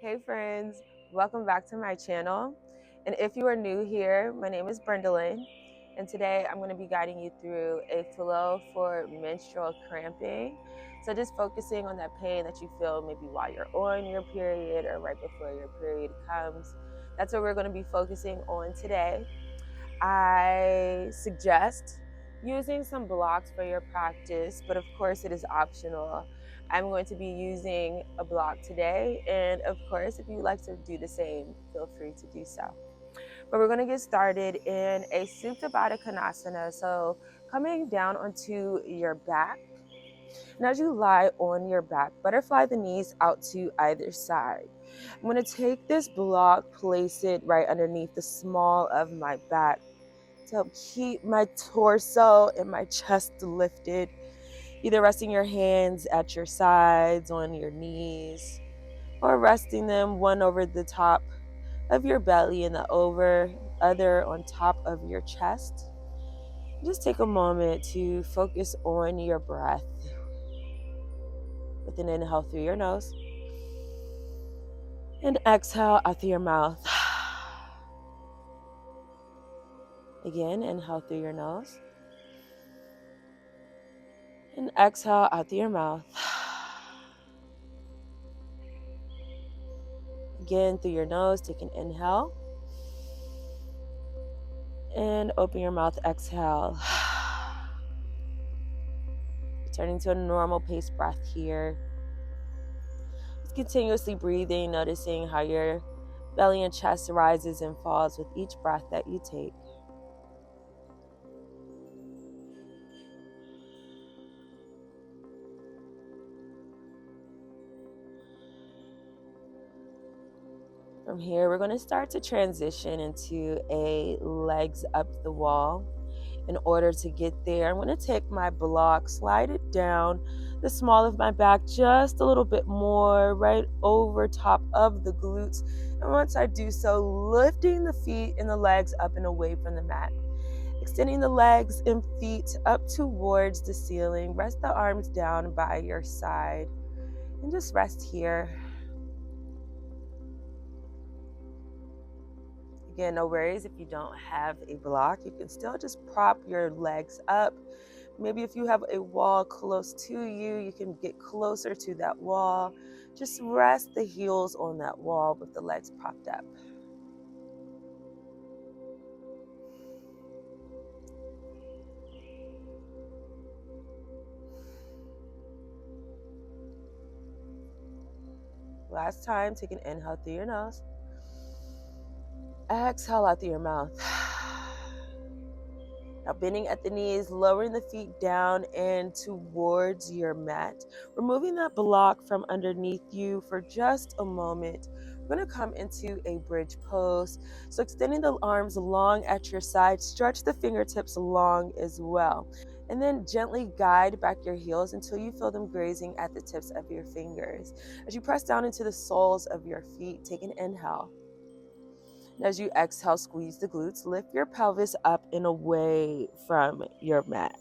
Hey friends, welcome back to my channel. And if you are new here, my name is Brendalyn, and today I'm going to be guiding you through a flow for menstrual cramping. So just focusing on that pain that you feel maybe while you're on your period or right before your period comes. That's what we're going to be focusing on today. I suggest using some blocks for your practice, but of course it is optional. I'm going to be using a block today, and of course, if you'd like to do the same, feel free to do so. But we're going to get started in a Supta Baddha Konasana. So, coming down onto your back, and as you lie on your back, butterfly the knees out to either side. I'm going to take this block, place it right underneath the small of my back to help keep my torso and my chest lifted. Either resting your hands at your sides, on your knees, or resting them one over the top of your belly and the other on top of your chest. Just take a moment to focus on your breath with an inhale through your nose and exhale out through your mouth. Again, inhale through your nose and exhale out through your mouth. Again, through your nose, take an inhale. And open your mouth, exhale. Returning to a normal pace breath here. Just continuously breathing, noticing how your belly and chest rises and falls with each breath that you take. From here, we're going to start to transition into a legs up the wall. In order to get there, I'm going to take my block, slide it down the small of my back just a little bit more, right over top of the glutes. And once I do so, lifting the feet and the legs up and away from the mat. Extending the legs and feet up towards the ceiling. Rest the arms down by your side. And just rest here. Again, no worries if you don't have a block. You can still just prop your legs up. Maybe if you have a wall close to you, you can get closer to that wall. Just rest the heels on that wall with the legs propped up. Last time, take an inhale through your nose. Exhale out through your mouth. Now bending at the knees, lowering the feet down and towards your mat. Removing that block from underneath you for just a moment. We're going to come into a bridge pose. So extending the arms long at your side, stretch the fingertips long as well. And then gently guide back your heels until you feel them grazing at the tips of your fingers. As you press down into the soles of your feet, take an inhale. And as you exhale, squeeze the glutes, lift your pelvis up and away from your mat.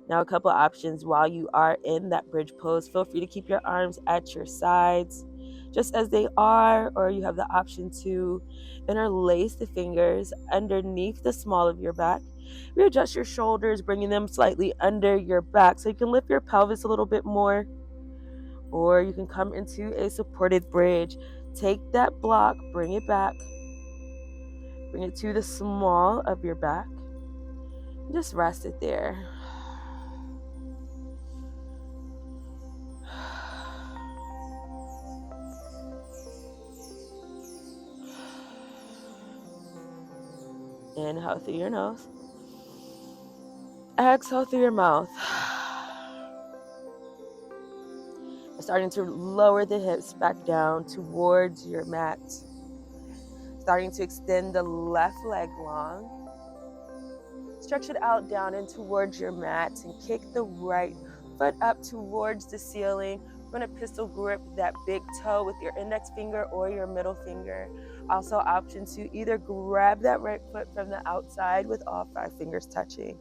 Now, a couple of options while you are in that bridge pose. Feel free to keep your arms at your sides just as they are, or you have the option to interlace the fingers underneath the small of your back. Readjust your shoulders, bringing them slightly under your back so you can lift your pelvis a little bit more, or you can come into a supported bridge. Take that block, bring it back, bring it to the small of your back, and just rest it there. Inhale through your nose. Exhale through your mouth. Starting to lower the hips back down towards your mat. Starting to extend the left leg long. Stretch it out down and towards your mat and kick the right foot up towards the ceiling. We're going to pistol grip that big toe with your index finger or your middle finger. Also option to either grab that right foot from the outside with all 5 fingers touching.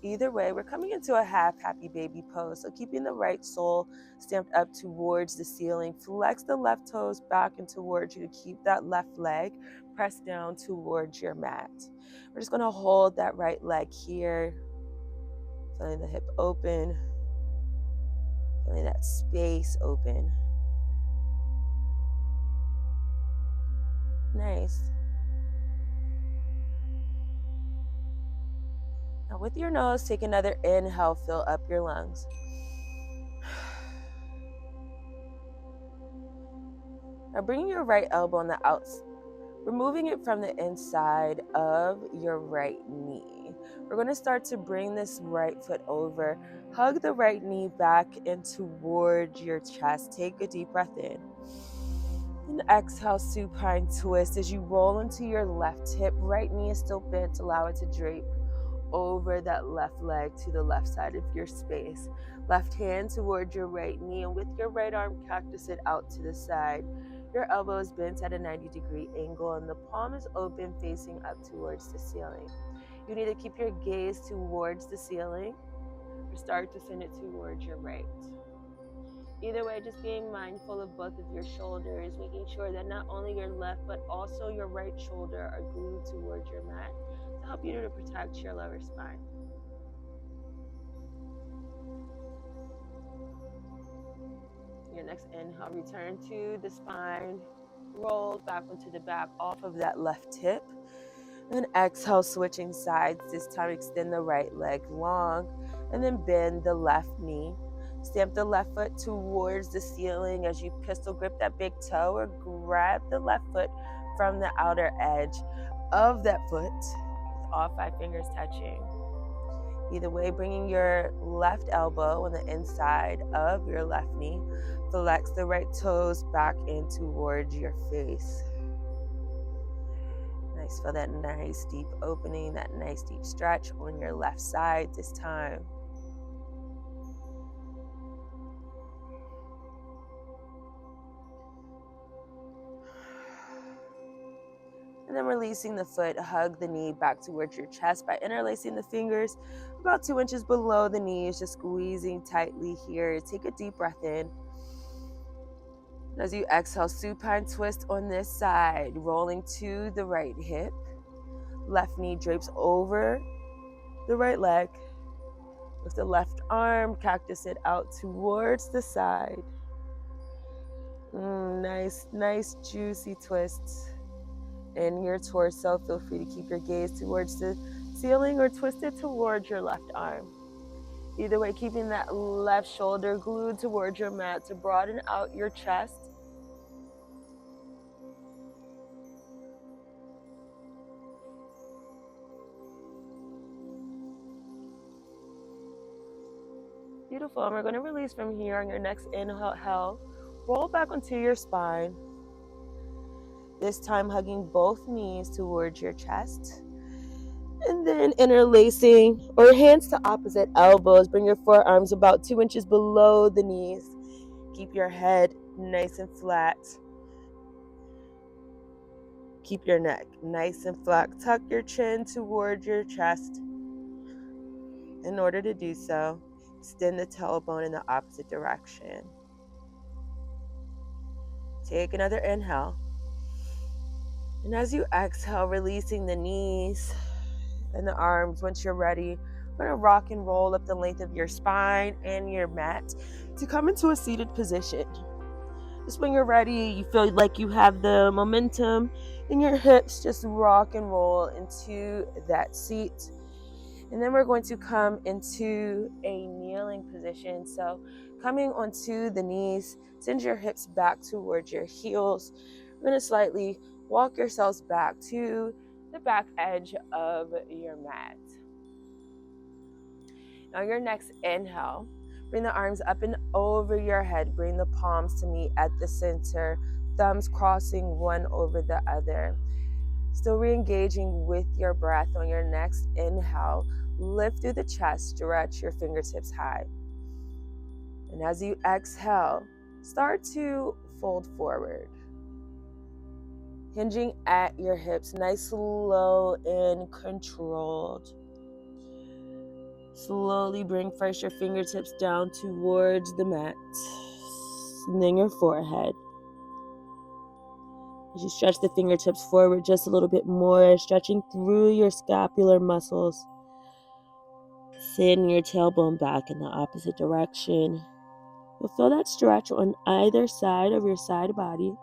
Either way, we're coming into a half happy baby pose. So keeping the right sole stamped up towards the ceiling. Flex the left toes back and towards you to keep that left leg pressed down towards your mat. We're just going to hold that right leg here, feeling the hip open, feeling that space open. Nice. Now with your nose, take another inhale, fill up your lungs. Now bringing your right elbow on the outside, removing it from the inside of your right knee. We're going to start to bring this right foot over. Hug the right knee back and towards your chest. Take a deep breath in. And exhale, supine twist as you roll into your left hip. Right knee is still bent. Allow it to drape over that left leg to the left side of your space. Left hand towards your right knee, and with your right arm, cactus it out to the side. Your elbow is bent at a 90-degree angle, and the palm is open, facing up towards the ceiling. You need to keep your gaze towards the ceiling, or start to send it towards your right. Either way, just being mindful of both of your shoulders, making sure that not only your left, but also your right shoulder are glued towards your mat to help you to protect your lower spine. Your next inhale, return to the spine, roll back onto the back off of that left hip. And exhale, switching sides. This time, extend the right leg long, and then bend the left knee. Stamp the left foot towards the ceiling as you pistol grip that big toe, or grab the left foot from the outer edge of that foot with all 5 fingers touching. Either way, bringing your left elbow on the inside of your left knee. Flex the right toes back in towards your face. Nice, feel that nice deep opening, that nice deep stretch on your left side this time. And then releasing the foot, hug the knee back towards your chest by interlacing the fingers about 2 inches below the knees, just squeezing tightly here. Take a deep breath in. As you exhale, supine twist on this side, rolling to the right hip. Left knee drapes over the right leg. With the left arm, cactus it out towards the side. Nice, juicy twists in your torso. Feel free to keep your gaze towards the ceiling or twist it towards your left arm. Either way, keeping that left shoulder glued towards your mat to broaden out your chest. Beautiful. And we're going to release from here on your next inhale. Roll back onto your spine. This time hugging both knees towards your chest. And then interlacing or hands to opposite elbows. Bring your forearms about 2 inches below the knees. Keep your head nice and flat. Keep your neck nice and flat. Tuck your chin towards your chest. In order to do so, extend the tailbone in the opposite direction. Take another inhale. And as you exhale, releasing the knees and the arms. Once you're ready, we're going to rock and roll up the length of your spine and your mat to come into a seated position. Just when you're ready, you feel like you have the momentum in your hips, just rock and roll into that seat. And then we're going to come into a kneeling position. So coming onto the knees, send your hips back towards your heels. We're going to slightly walk yourselves back to the back edge of your mat. Now your next inhale, bring the arms up and over your head. Bring the palms to meet at the center, thumbs crossing one over the other. Still re-engaging with your breath. On your next inhale, lift through the chest, stretch your fingertips high. And as you exhale, start to fold forward. Hinging at your hips, nice, low, and controlled. Slowly bring first your fingertips down towards the mat, and then your forehead. As you stretch the fingertips forward just a little bit more, stretching through your scapular muscles. Send your tailbone back in the opposite direction. You'll feel that stretch on either side of your side body.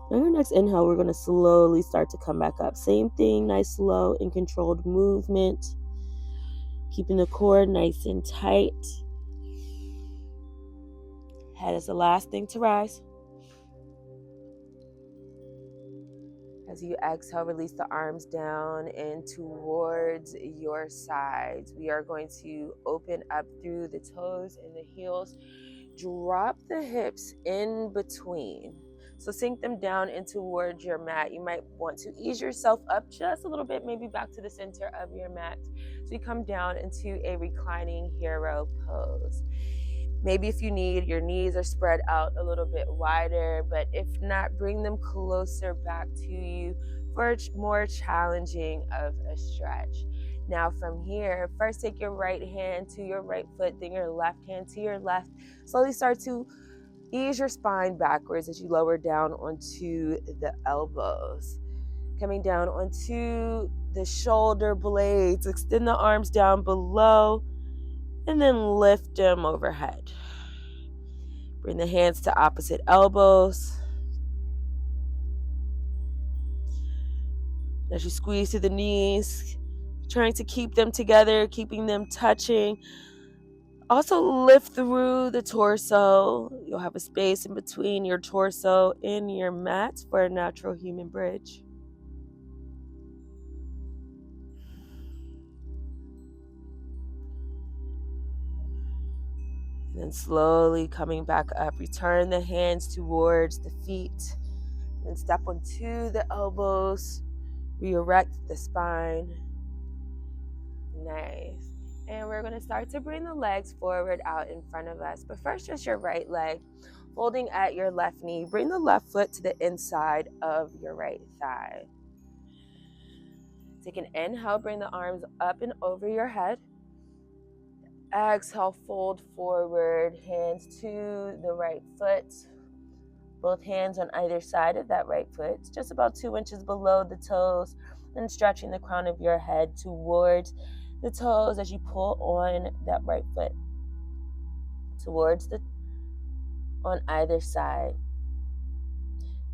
On your next inhale, we're going to slowly start to come back up. Same thing, nice, slow, and controlled movement. Keeping the core nice and tight. Head is the last thing to rise. As you exhale, release the arms down and towards your sides. We are going to open up through the toes and the heels. Drop the hips in between. So sink them down and towards your mat. You might want to ease yourself up just a little bit, maybe back to the center of your mat. So you come down into a reclining hero pose. Maybe if you need, your knees are spread out a little bit wider, but if not, bring them closer back to you for a more challenging of a stretch. Now from here, first take your right hand to your right foot, then your left hand to your left. Slowly start to ease your spine backwards as you lower down onto the elbows. Coming down onto the shoulder blades, extend the arms down below, and then lift them overhead. Bring the hands to opposite elbows. As you squeeze through the knees, trying to keep them together, keeping them touching. Also lift through the torso. You'll have a space in between your torso and your mat for a natural human bridge. And then slowly coming back up, return the hands towards the feet. Then step onto the elbows, re-erect the spine. Nice. And we're going to start to bring the legs forward out in front of us. But first, just your right leg, folding at your left knee. Bring the left foot to the inside of your right thigh. Take an inhale, bring the arms up and over your head. Exhale, fold forward, hands to the right foot. Both hands on either side of that right foot, just about 2 inches below the toes, and stretching the crown of your head towards the toes as you pull on that right foot on either side.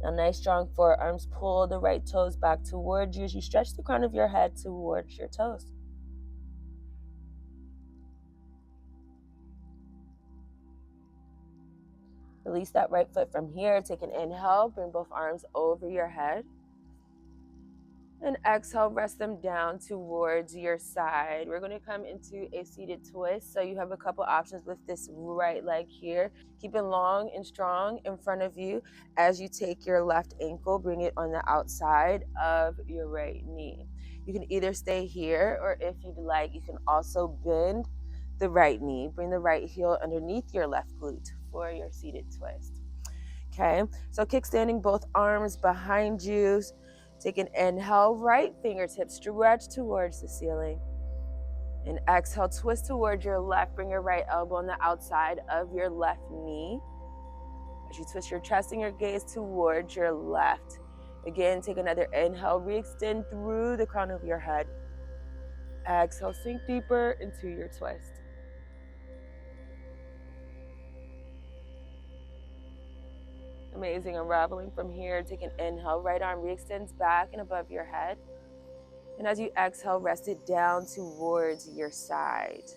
Now, nice strong forearms. Pull the right toes back towards you as you stretch the crown of your head towards your toes. Release that right foot from here. Take an inhale. Bring both arms over your head. And exhale, rest them down towards your side. We're going to come into a seated twist. So you have a couple options with this right leg here. Keep it long and strong in front of you as you take your left ankle, bring it on the outside of your right knee. You can either stay here, or if you'd like, you can also bend the right knee. Bring the right heel underneath your left glute for your seated twist. Okay, so kickstanding both arms behind you. Take an inhale, right fingertips stretch towards the ceiling. And exhale, twist towards your left. Bring your right elbow on the outside of your left knee. As you twist your chest and your gaze towards your left. Again, take another inhale, re-extend through the crown of your head. Exhale, sink deeper into your twist. Amazing. Unraveling from here. Take an inhale. Right arm re-extends back and above your head. And as you exhale, rest it down towards your side.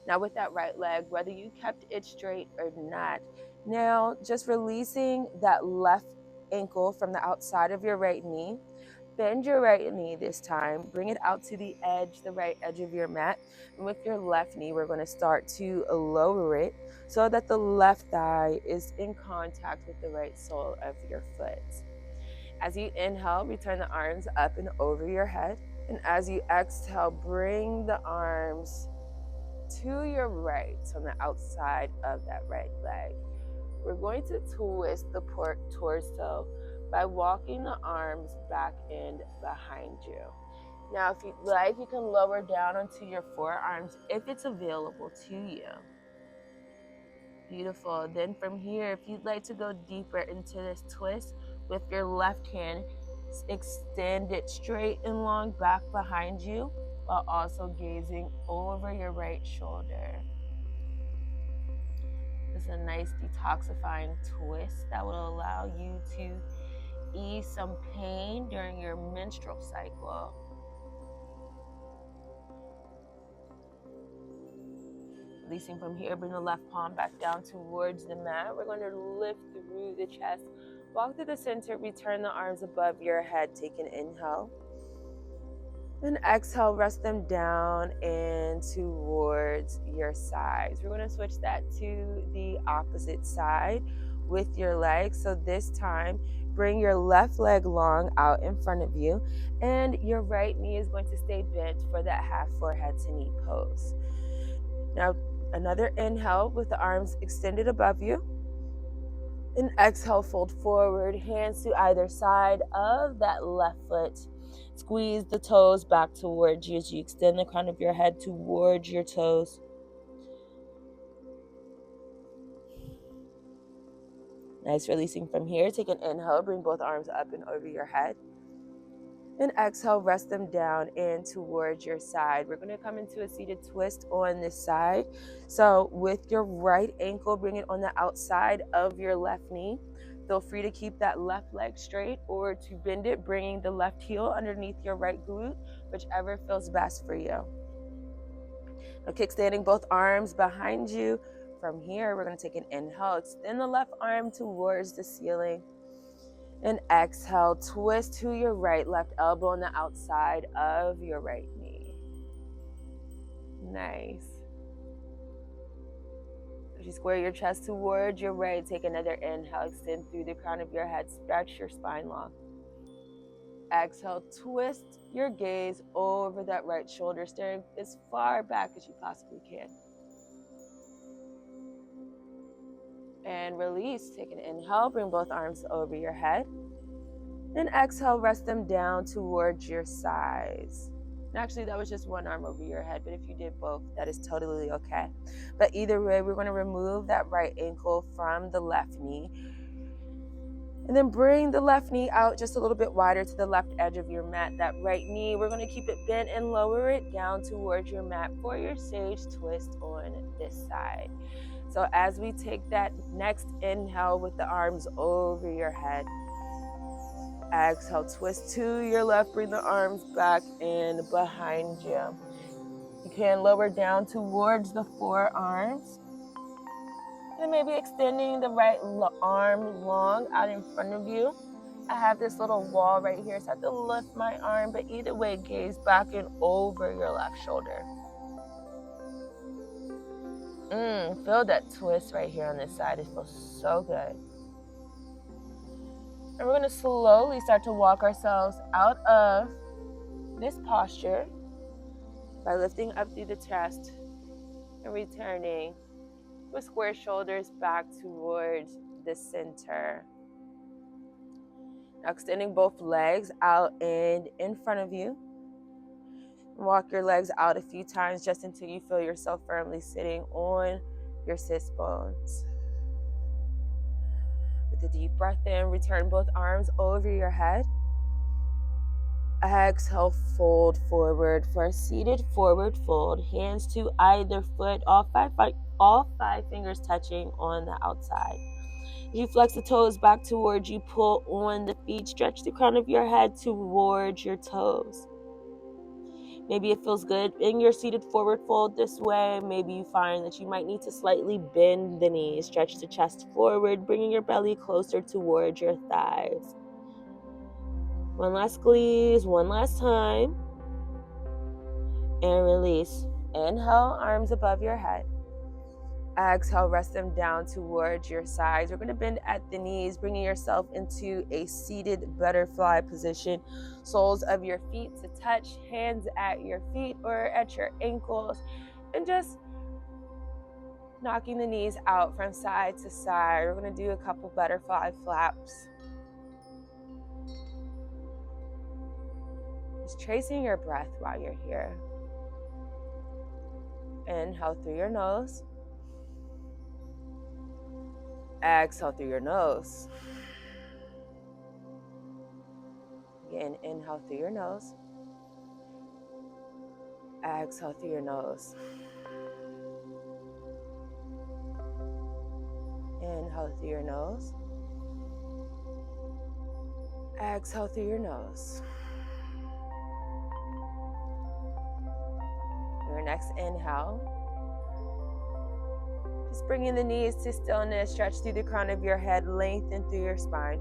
Now with that right leg, whether you kept it straight or not, now just releasing that left ankle from the outside of your right knee. Bend your right knee this time. Bring it out to the right edge of your mat. And with your left knee, we're going to start to lower it so that the left thigh is in contact with the right sole of your foot. As you inhale, return the arms up and over your head. And as you exhale, bring the arms to your right on the outside of that right leg. We're going to twist the torso by walking the arms back and behind you. Now, if you'd like, you can lower down onto your forearms if it's available to you. Beautiful. Then from here, if you'd like to go deeper into this twist, with your left hand, extend it straight and long back behind you while also gazing over your right shoulder. This is a nice detoxifying twist that will allow you to ease some pain during your menstrual cycle. Releasing from here, bring the left palm back down towards the mat. We're going to lift through the chest, walk through the center, return the arms above your head. Take an inhale. And exhale, rest them down and towards your sides. We're going to switch that to the opposite side with your legs. So this time, bring your left leg long out in front of you, and your right knee is going to stay bent for that half forehead to knee pose. Now, another inhale with the arms extended above you. And exhale, fold forward, hands to either side of that left foot. Squeeze the toes back towards you as you extend the crown of your head towards your toes. Nice, releasing from here. Take an inhale, bring both arms up and over your head. And exhale, rest them down and towards your side. We're going to come into a seated twist on this side. So with your right ankle, bring it on the outside of your left knee. Feel free to keep that left leg straight or to bend it, bringing the left heel underneath your right glute, whichever feels best for you. Now kickstanding both arms behind you. From here, we're going to take an inhale. Extend the left arm towards the ceiling. And exhale, twist to your right, left elbow on the outside of your right knee. Nice. As you square your chest towards your right, take another inhale, extend through the crown of your head, stretch your spine long. Exhale, twist your gaze over that right shoulder, staring as far back as you possibly can. And release, take an inhale, bring both arms over your head. And exhale, rest them down towards your sides. And actually, that was just one arm over your head, but if you did both, that is totally okay. But either way, we're going to remove that right ankle from the left knee. And then bring the left knee out just a little bit wider to the left edge of your mat. That right knee, we're going to keep it bent and lower it down towards your mat for your sage twist on this side. So as we take that next inhale with the arms over your head, exhale, twist to your left, bring the arms back and behind you. You can lower down towards the forearms. And maybe extending the right arm long out in front of you. I have this little wall right here, so I have to lift my arm, but either way, gaze back and over your left shoulder. Feel that twist right here on this side. It feels so good. And we're going to slowly start to walk ourselves out of this posture by lifting up through the chest and returning with square shoulders back towards the center. Now extending both legs out and in front of you. Walk your legs out a few times just until you feel yourself firmly sitting on your sits bones. With a deep breath in, return both arms over your head. Exhale, fold forward for a seated forward fold. Hands to either foot, all five fingers touching on the outside. As you flex the toes back towards you, pull on the feet, stretch the crown of your head towards your toes. Maybe it feels good in your seated forward fold this way. Maybe you find that you might need to slightly bend the knees, stretch the chest forward, bringing your belly closer towards your thighs. One last squeeze, one last time. And release. Inhale, arms above your head. Exhale, rest them down towards your sides. We're going to bend at the knees, bringing yourself into a seated butterfly position. Soles of your feet to touch, hands at your feet or at your ankles. And just knocking the knees out from side to side. We're going to do a couple butterfly flaps. Just tracing your breath while you're here. Inhale through your nose. Exhale through your nose. Again, inhale through your nose. Exhale through your nose. Inhale through your nose. Exhale through your nose. Your next inhale, just bringing the knees to stillness, stretch through the crown of your head, lengthen through your spine.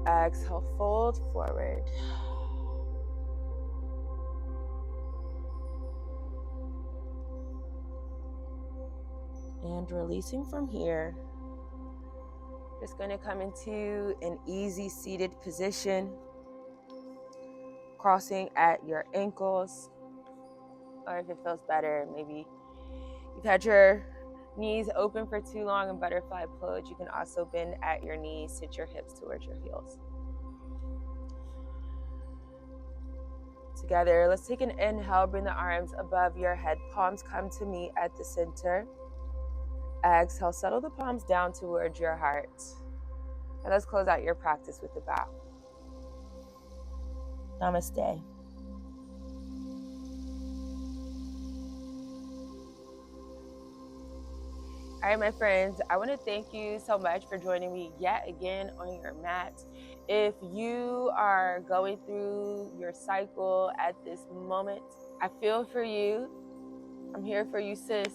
Exhale, fold forward. And releasing from here, just going to come into an easy seated position, crossing at your ankles, or if it feels better, maybe you've had your knees open for too long in butterfly pose, you can also bend at your knees, sit your hips towards your heels. Together, let's take an inhale, bring the arms above your head, palms come to meet at the center. Exhale, settle the palms down towards your heart. And let's close out your practice with a bow. Namaste. All right, my friends, I want to thank you so much for joining me yet again on your mat. If you are going through your cycle at this moment, I feel for you. I'm here for you, sis.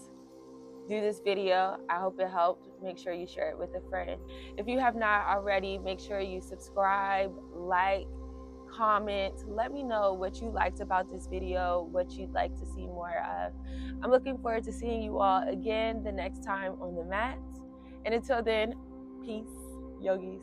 Do this video. I hope it helped. Make sure you share it with a friend. If you have not already, make sure you subscribe, like, comment. Let me know what you liked about this video, what you'd like to see more of. I'm looking forward to seeing you all again the next time on the mat. And until then, peace, yogis.